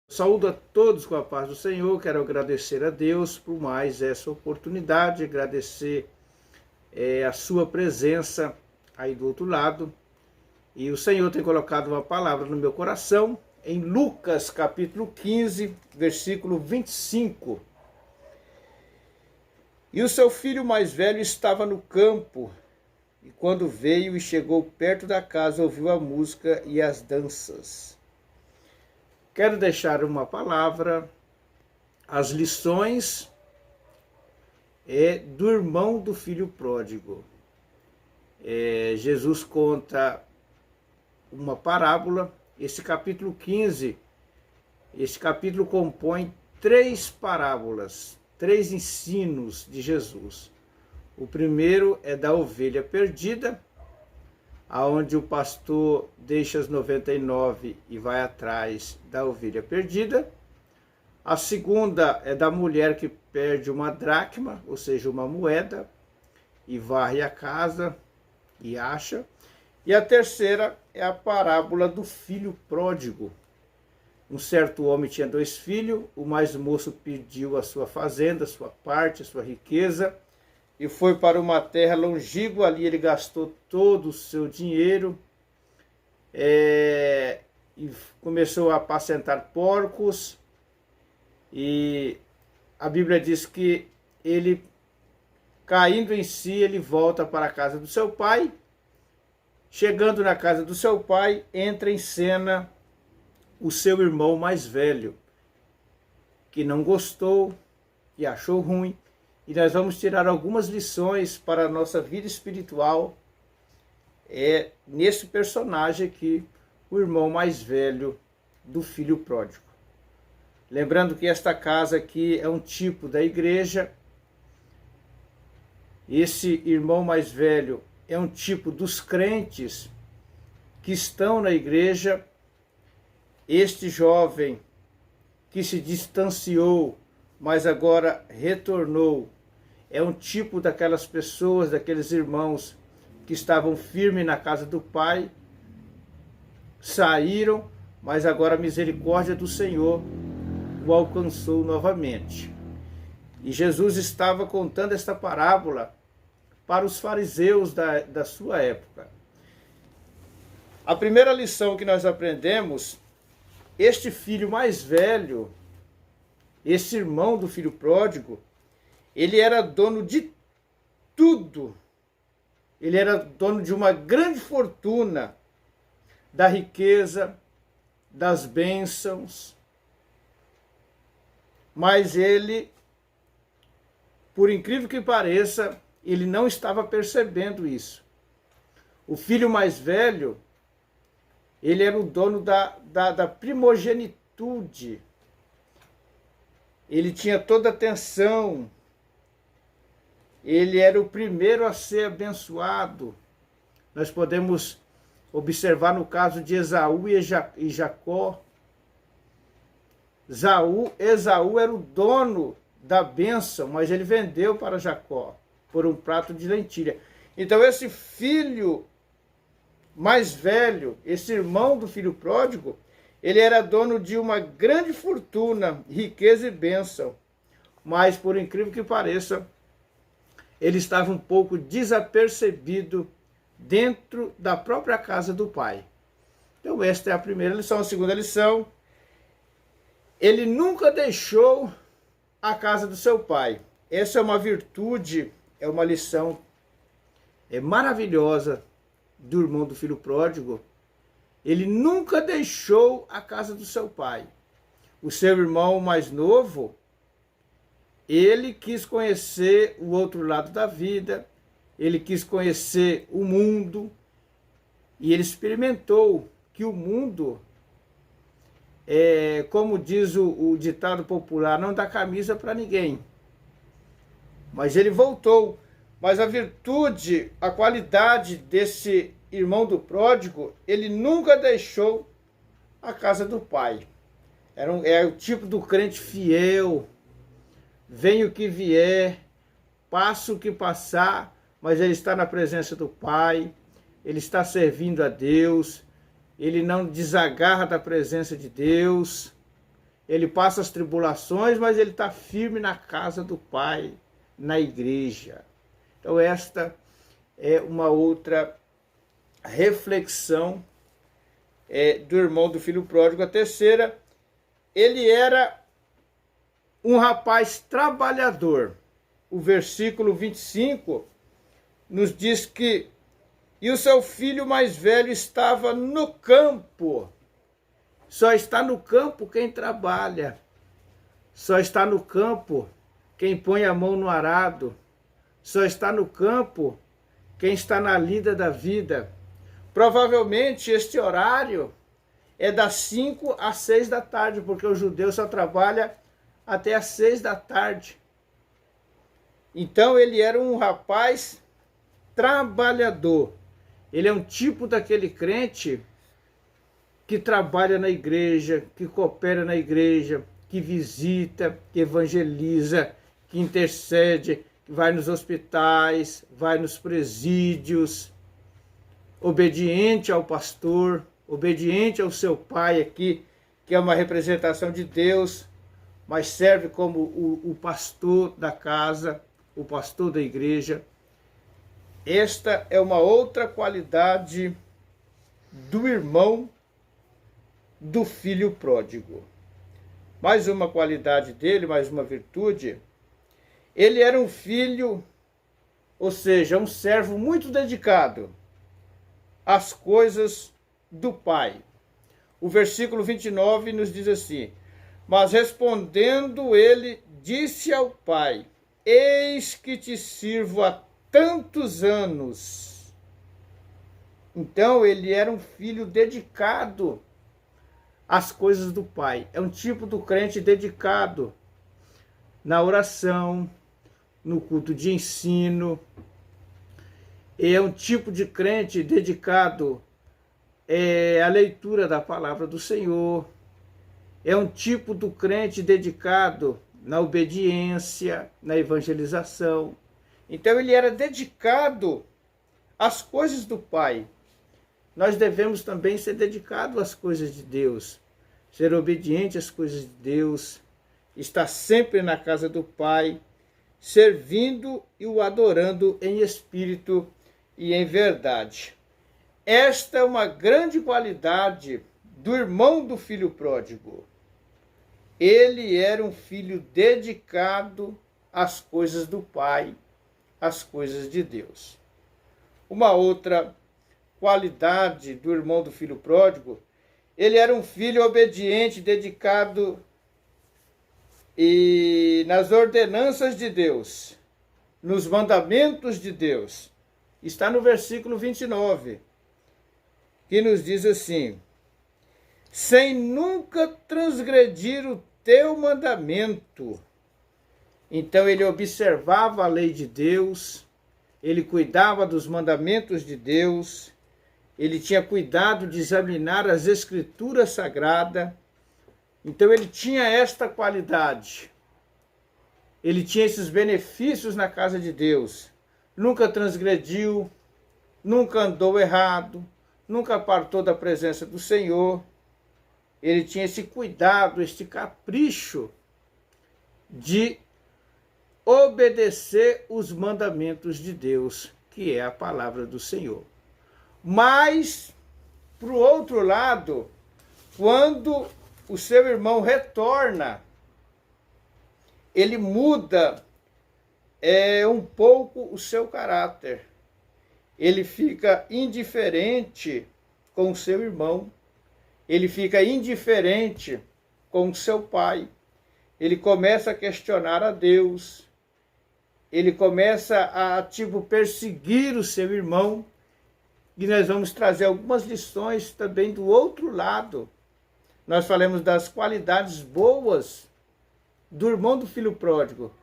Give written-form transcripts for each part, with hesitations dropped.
Saúdo a todos com a paz do Senhor. Quero agradecer a Deus por mais essa oportunidade, agradecer a sua presença aí do outro lado. E o Senhor tem colocado uma palavra no meu coração em Lucas capítulo 15, versículo 25. E o seu filho mais velho estava no campo, e quando veio e chegou perto da casa, ouviu a música e as danças. Quero deixar uma palavra, as lições do irmão do filho pródigo. Jesus conta uma parábola. Esse capítulo 15, esse capítulo compõe 3 parábolas, 3 ensinos de Jesus. O primeiro é da ovelha perdida, aonde o pastor deixa as 99 e vai atrás da ovelha perdida. A segunda é da mulher que perde uma dracma, ou seja, uma moeda, e varre a casa e acha. E a terceira é a parábola do filho pródigo. Um certo homem tinha 2 filhos, o mais moço pediu a sua fazenda, a sua parte, a sua riqueza, e foi para uma terra longínqua. Ali ele gastou todo o seu dinheiro e começou a apacentar porcos. E a Bíblia diz que ele, caindo em si, ele volta para a casa do seu pai. Chegando na casa do seu pai, entra em cena o seu irmão mais velho, que não gostou e achou ruim. E nós vamos tirar algumas lições para a nossa vida espiritual nesse personagem aqui, o irmão mais velho do filho pródigo. Lembrando que esta casa aqui é um tipo da igreja. Esse irmão mais velho é um tipo dos crentes que estão na igreja. Este jovem que se distanciou, mas agora retornou, é um tipo daquelas pessoas, daqueles irmãos que estavam firmes na casa do Pai, saíram, mas agora a misericórdia do Senhor o alcançou novamente. E Jesus estava contando esta parábola para os fariseus da sua época. A primeira lição que nós aprendemos, este filho mais velho, esse irmão do filho pródigo, ele era dono de tudo. Ele era dono de uma grande fortuna, da riqueza, das bênçãos. Mas ele, por incrível que pareça, ele não estava percebendo isso. O filho mais velho, ele era o dono da primogenitude. Ele tinha toda a atenção. Ele era o primeiro a ser abençoado. Nós podemos observar no caso de Esaú e Jacó. Esaú era o dono da bênção, mas ele vendeu para Jacó por um prato de lentilha. Então esse filho mais velho, esse irmão do filho pródigo, ele era dono de uma grande fortuna, riqueza e bênção. Mas, por incrível que pareça, ele estava um pouco desapercebido dentro da própria casa do pai. Então esta é a primeira lição. A segunda lição, ele nunca deixou a casa do seu pai. Essa é uma virtude, é uma lição maravilhosa do irmão do filho pródigo. Ele nunca deixou a casa do seu pai. O seu irmão mais novo, ele quis conhecer o outro lado da vida, ele quis conhecer o mundo, e ele experimentou que o mundo, como diz o ditado popular, não dá camisa para ninguém. Mas ele voltou. Mas a virtude, a qualidade desse irmão do pródigo, ele nunca deixou a casa do pai. É o tipo do crente fiel. Vem o que vier, passa o que passar, mas ele está na presença do Pai, ele está servindo a Deus, ele não desagarra da presença de Deus, ele passa as tribulações, mas ele está firme na casa do Pai, na igreja. Então esta é uma outra reflexão do irmão do filho pródigo. A terceira, ele era um rapaz trabalhador. O versículo 25 nos diz que e o seu filho mais velho estava no campo. Só está no campo quem trabalha. Só está no campo quem põe a mão no arado. Só está no campo quem está na lida da vida. Provavelmente este horário é das 5 às 6 da tarde, porque o judeu só trabalha até às 6 da tarde. Então ele era um rapaz trabalhador. Ele é um tipo daquele crente que trabalha na igreja, que coopera na igreja, que visita, que evangeliza, que intercede, que vai nos hospitais, vai nos presídios, obediente ao pastor, obediente ao seu pai aqui, que é uma representação de Deus, mas serve como o pastor da casa, o pastor da igreja. Esta é uma outra qualidade do irmão do filho pródigo. Mais uma qualidade dele, mais uma virtude. Ele era um filho, ou seja, um servo muito dedicado às coisas do pai. O versículo 29 nos diz assim: mas respondendo ele, disse ao pai: eis que te sirvo há tantos anos. Então ele era um filho dedicado às coisas do pai. É um tipo do crente dedicado na oração, no culto de ensino. É um tipo de crente dedicado à leitura da palavra do Senhor. É um tipo do crente dedicado na obediência, na evangelização. Então ele era dedicado às coisas do Pai. Nós devemos também ser dedicados às coisas de Deus, ser obediente às coisas de Deus, estar sempre na casa do Pai, servindo e o adorando em espírito e em verdade. Esta é uma grande qualidade do irmão do filho pródigo. Ele era um filho dedicado às coisas do Pai, às coisas de Deus. Uma outra qualidade do irmão do filho pródigo, ele era um filho obediente, dedicado e nas ordenanças de Deus, nos mandamentos de Deus. Está no versículo 29, que nos diz assim: sem nunca transgredir o teu mandamento. Então ele observava a lei de Deus, ele cuidava dos mandamentos de Deus, ele tinha cuidado de examinar as escrituras sagradas. Então ele tinha esta qualidade, ele tinha esses benefícios na casa de Deus. Nunca transgrediu, nunca andou errado, nunca apartou da presença do Senhor. Ele tinha esse cuidado, este capricho de obedecer os mandamentos de Deus, que é a palavra do Senhor. Mas, por outro lado, quando o seu irmão retorna, ele muda um pouco o seu caráter. Ele fica indiferente com o seu irmão. Ele fica indiferente com o seu pai. Ele começa a questionar a Deus. Ele começa a perseguir o seu irmão. E nós vamos trazer algumas lições também do outro lado. Nós falamos das qualidades boas do irmão do filho pródigo.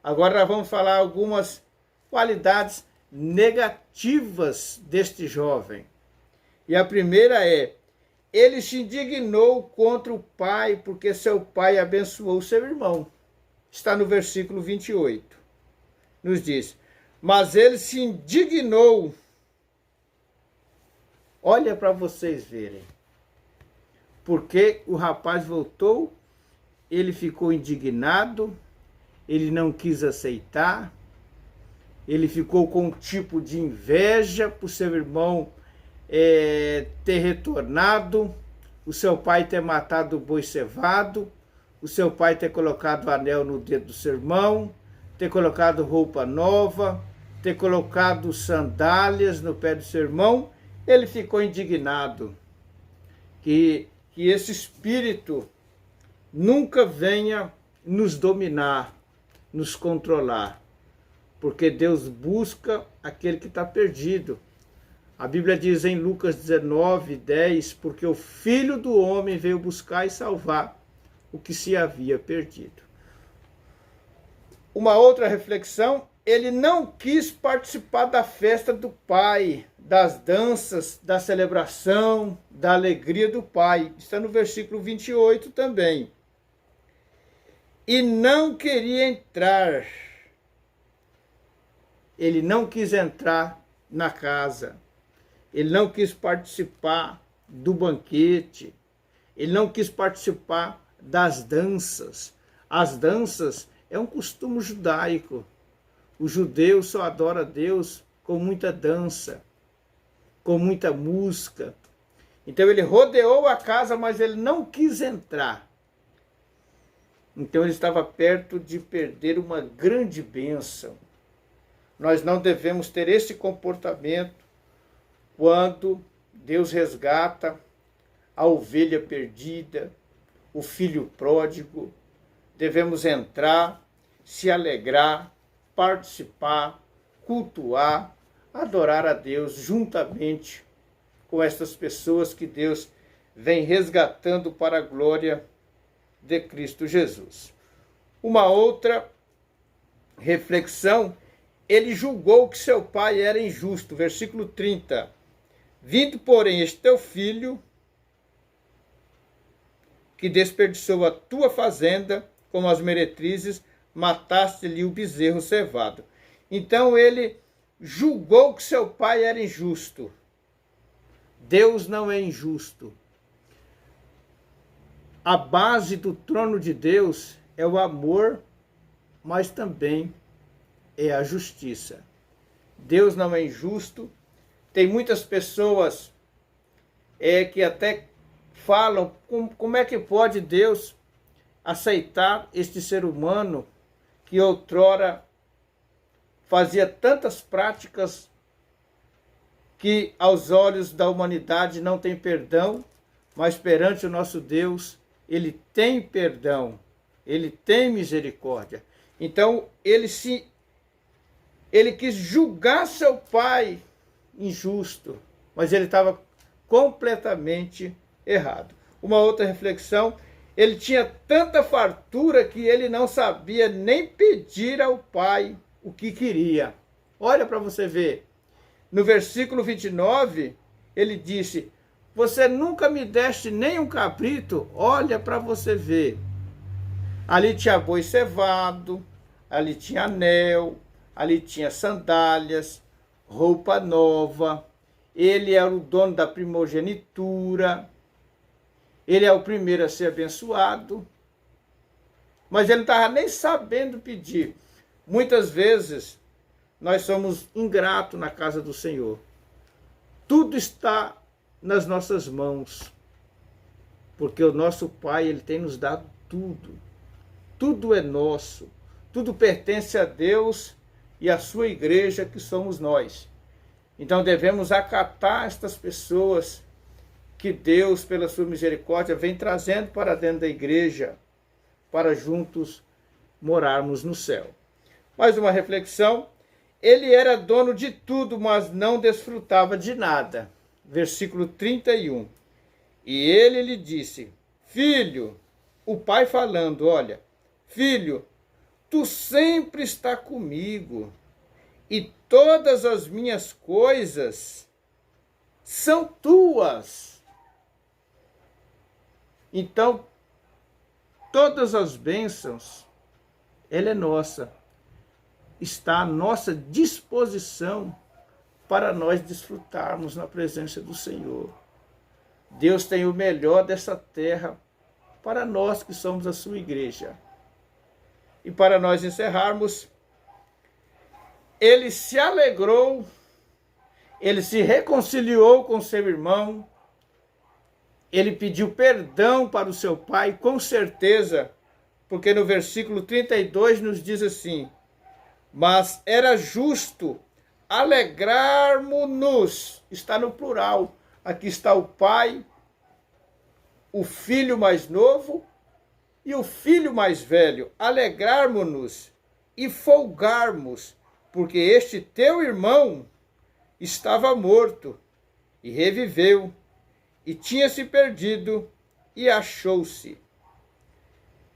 Agora nós vamos falar algumas qualidades negativas deste jovem. E a primeira é: ele se indignou contra o pai, porque seu pai abençoou seu irmão. Está no versículo 28. Nos diz: mas ele se indignou. Olha para vocês verem. Porque o rapaz voltou ele ficou indignado, ele não quis aceitar, ele ficou com um tipo de inveja por seu irmão ter retornado, o seu pai ter matado o boi cevado, o seu pai ter colocado o anel no dedo do seu irmão, ter colocado roupa nova, ter colocado sandálias no pé do seu irmão. Ele ficou indignado que esse espírito nunca venha nos dominar, nos controlar, porque Deus busca aquele que está perdido. A Bíblia diz em Lucas 19, 10, porque o Filho do Homem veio buscar e salvar o que se havia perdido. Uma outra reflexão, ele não quis participar da festa do Pai, das danças, da celebração, da alegria do Pai. Está no versículo 28 também. E não queria entrar. Ele não quis entrar na casa. Ele não quis participar do banquete. Ele não quis participar das danças. As danças é um costume judaico. O judeu só adora a Deus com muita dança, com muita música. Então ele rodeou a casa, mas ele não quis entrar. Então ele estava perto de perder uma grande bênção. Nós não devemos ter esse comportamento quando Deus resgata a ovelha perdida, o filho pródigo. Devemos entrar, se alegrar, participar, cultuar, adorar a Deus juntamente com estas pessoas que Deus vem resgatando para a glória de Cristo Jesus. Uma outra reflexão, ele julgou que seu pai era injusto, versículo 30. Vindo, porém, este teu filho, que desperdiçou a tua fazenda, como as meretrizes, mataste-lhe o bezerro cevado. Então ele julgou que seu pai era injusto. Deus não é injusto. A base do trono de Deus é o amor, mas também é a justiça. Deus não é injusto. Tem muitas pessoas que até falam como é que pode Deus aceitar este ser humano que outrora fazia tantas práticas que aos olhos da humanidade não tem perdão, mas perante o nosso Deus ele tem perdão, ele tem misericórdia. Então ele quis julgar seu pai injusto, mas ele estava completamente errado. Uma outra reflexão, ele tinha tanta fartura que ele não sabia nem pedir ao pai o que queria. Olha para você ver. No versículo 29, ele disse: você nunca me deste nem um cabrito? Olha para você ver. Ali tinha boi cevado, ali tinha anel, ali tinha sandálias, roupa nova. Ele era o dono da primogenitura. Ele é o primeiro a ser abençoado. Mas ele não estava nem sabendo pedir. Muitas vezes nós somos ingratos na casa do Senhor. Tudo está nas nossas mãos. Porque o nosso Pai, ele tem nos dado tudo. Tudo é nosso. Tudo pertence a Deus e à sua igreja, que somos nós. Então devemos acatar estas pessoas que Deus, pela sua misericórdia, vem trazendo para dentro da igreja, para juntos morarmos no céu. Mais uma reflexão. Ele era dono de tudo, mas não desfrutava de nada. Versículo 31. E ele lhe disse: filho, o pai falando, olha, filho, tu sempre está comigo, e todas as minhas coisas são tuas. Então, todas as bênçãos, ela é nossa. Está à nossa disposição para nós desfrutarmos na presença do Senhor. Deus tem o melhor dessa terra para nós que somos a sua igreja. E para nós encerrarmos, ele se alegrou, ele se reconciliou com seu irmão, ele pediu perdão para o seu pai, com certeza, porque no versículo 32 nos diz assim: mas era justo alegrarmos-nos, está no plural, aqui está o pai, o filho mais novo e o filho mais velho, alegrarmos-nos e folgarmos, porque este teu irmão estava morto e reviveu, e tinha se perdido e achou-se.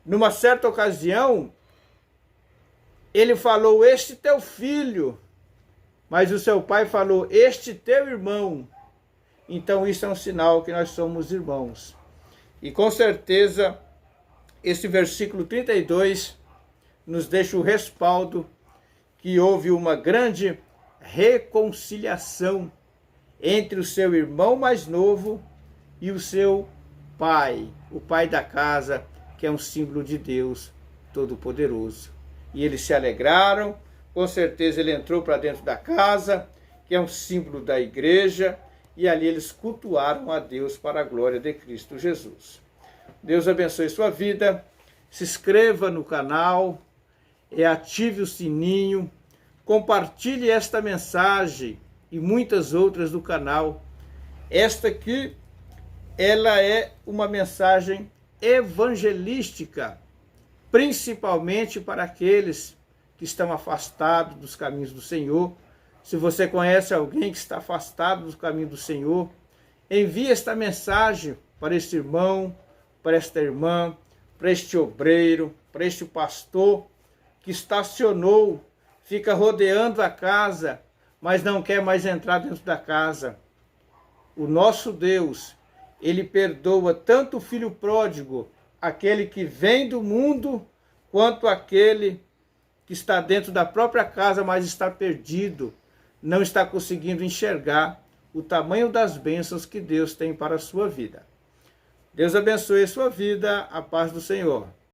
Numa certa ocasião, ele falou, este teu filho, mas o seu pai falou, este teu irmão. Então isso é um sinal que nós somos irmãos. E com certeza, esse versículo 32 nos deixa o respaldo que houve uma grande reconciliação entre o seu irmão mais novo e o seu pai, o pai da casa, que é um símbolo de Deus Todo-Poderoso. E eles se alegraram, com certeza ele entrou para dentro da casa, que é um símbolo da igreja, e ali eles cultuaram a Deus para a glória de Cristo Jesus. Deus abençoe sua vida, se inscreva no canal, ative o sininho, compartilhe esta mensagem e muitas outras do canal. Esta aqui, ela é uma mensagem evangelística, principalmente para aqueles que estão afastados dos caminhos do Senhor. Se você conhece alguém que está afastado dos caminhos do Senhor, envie esta mensagem para este irmão, para esta irmã, para este obreiro, para este pastor que estacionou, fica rodeando a casa, mas não quer mais entrar dentro da casa. O nosso Deus, ele perdoa tanto o filho pródigo, aquele que vem do mundo, quanto aquele que está dentro da própria casa, mas está perdido, não está conseguindo enxergar o tamanho das bênçãos que Deus tem para a sua vida. Deus abençoe a sua vida, a paz do Senhor.